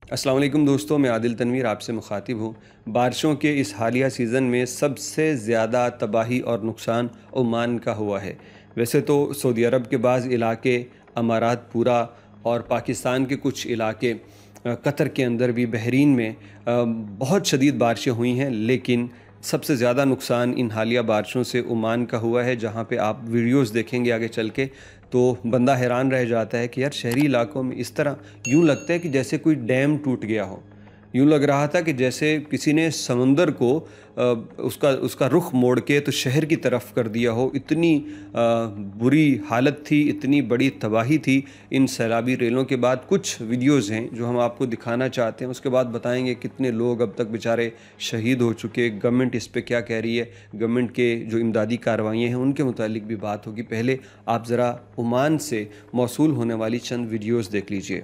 अस्सलाम वालेकुम दोस्तों, मैं आदिल तनवीर आपसे मुखातिब हूँ। बारिशों के इस हालिया सीज़न में सबसे ज़्यादा तबाही और नुकसान ओमान का हुआ है। वैसे तो सऊदी अरब के बाज़ इलाके, अमारात पूरा और पाकिस्तान के कुछ इलाके, कतर के अंदर भी, बहरीन में बहुत शदीद बारिशें हुई हैं, लेकिन सबसे ज़्यादा नुकसान इन हालिया बारिशों से ओमान का हुआ है, जहाँ पे आप वीडियोज़ देखेंगे आगे चल के तो बंदा हैरान रह जाता है कि यार शहरी इलाकों में इस तरह यूँ लगता है कि जैसे कोई डैम टूट गया हो। यूँ लग रहा था कि जैसे किसी ने समुंदर को उसका उसका रुख मोड़ के तो शहर की तरफ कर दिया हो। इतनी बुरी हालत थी, इतनी बड़ी तबाही थी इन सैलाबी रेलों के बाद। कुछ वीडियोज़ हैं जो हम आपको दिखाना चाहते हैं, उसके बाद बताएँगे कितने लोग अब तक बेचारे शहीद हो चुके, गवर्नमेंट इस पे क्या कह रही है, गवर्नमेंट के जो इमदादी कार्रवाइयाँ हैं उनके मुतालिक भी बात होगी। पहले आप ज़रा ओमान से मौसूल होने वाली चंद वीडियोज़ देख लीजिए।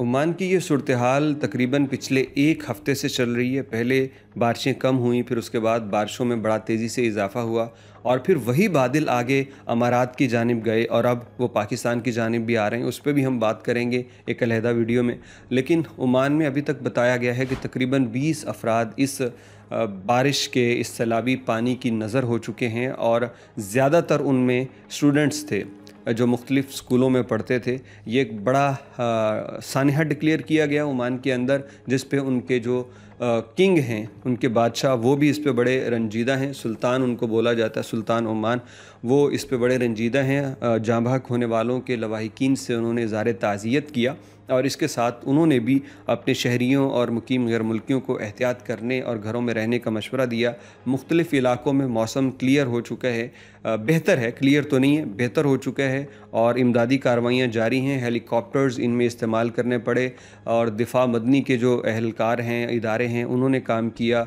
ओमान की ये सूरत हाल तकरीबन पिछले एक हफ़्ते से चल रही है। पहले बारिशें कम हुई, फिर उसके बाद बारिशों में बड़ा तेज़ी से इजाफ़ा हुआ और फिर वही बादल आगे अमारात की जानिब गए और अब वो पाकिस्तान की जानिब भी आ रहे हैं। उस पर भी हम बात करेंगे एक अलहदा वीडियो में। लेकिन ओमान में अभी तक बताया गया है कि तकरीबन 20 अफराद इस बारिश के, इस सैलाबी पानी की नज़र हो चुके हैं और ज़्यादातर उनमें स्टूडेंट्स थे जो मुख्तलिफ़ स्कूलों में पढ़ते थे। ये एक बड़ा सानहा डिक्लेयर किया गया ओमान के अंदर, जिस पे उनके जो किंग हैं, उनके बादशाह, वो भी इस पे बड़े रंजीदा हैं। सुल्तान उनको बोला जाता है, सुल्तान ओमान। वो इस पे बड़े रंजीदा हैं। जाँ बहक होने वालों के लवाहिकीन से उन्होंने इज़हार ताज़ियत किया और इसके साथ उन्होंने भी अपने शहरियों और मुकीम गैर मुल्कियों को एहतियात करने और घरों में रहने का मशवरा दिया। मुख्तलिफ़ इलाकों में मौसम क्लियर हो चुका है, बेहतर है, क्लियर तो नहीं है, बेहतर हो चुका है और इमदादी कार्रवाइयाँ जारी हैं। हेलीकॉप्टर्स इनमें इस्तेमाल करने पड़े और दिफा मदनी के जो अहलकार हैं, इदारे हैं, उन्होंने काम किया।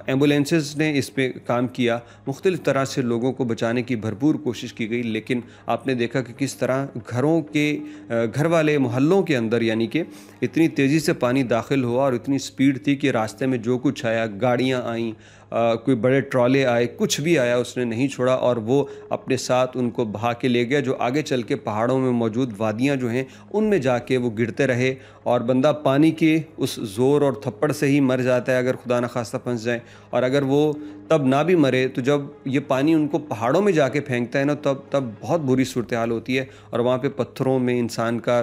एम्बुलेंसेस ने इस पे काम किया। मुख्तलिफ़ तरह से लोगों को बचाने की भरपूर कोशिश की गई, लेकिन आपने देखा कि किस तरह घरों के घर वाले मोहल्लों के अंदर यानी कि इतनी तेज़ी से पानी दाखिल हुआ और इतनी स्पीड थी कि रास्ते में जो कुछ आया, गाड़ियाँ आईं, कोई बड़े ट्रॉले आए, कुछ भी आया उसने नहीं छोड़ा और वो अपने साथ उनको बहा के ले गया। जो आगे चल के पहाड़ों में मौजूद वादियाँ जो हैं उनमें जाके वो गिरते रहे और बंदा पानी के उस ज़ोर और थप्पड़ से ही मर जाता है अगर खुदा न खास्ता फंस जाए। और अगर वो तब ना भी मरे तो जब ये पानी उनको पहाड़ों में जाके फेंकता है ना, तब बहुत बुरी सूरत हाल होती है और वहाँ पे पत्थरों में इंसान का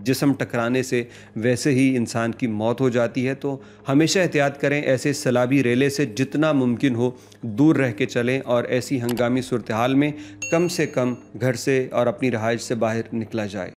जिस्म टकराने से वैसे ही इंसान की मौत हो जाती है। तो हमेशा एहतियात करें, ऐसे सैलाबी रेले से जितना मुमकिन हो दूर रह के चलें और ऐसी हंगामी सूरत हाल में कम से कम घर से और अपनी रहाइश से बाहर निकला जाए।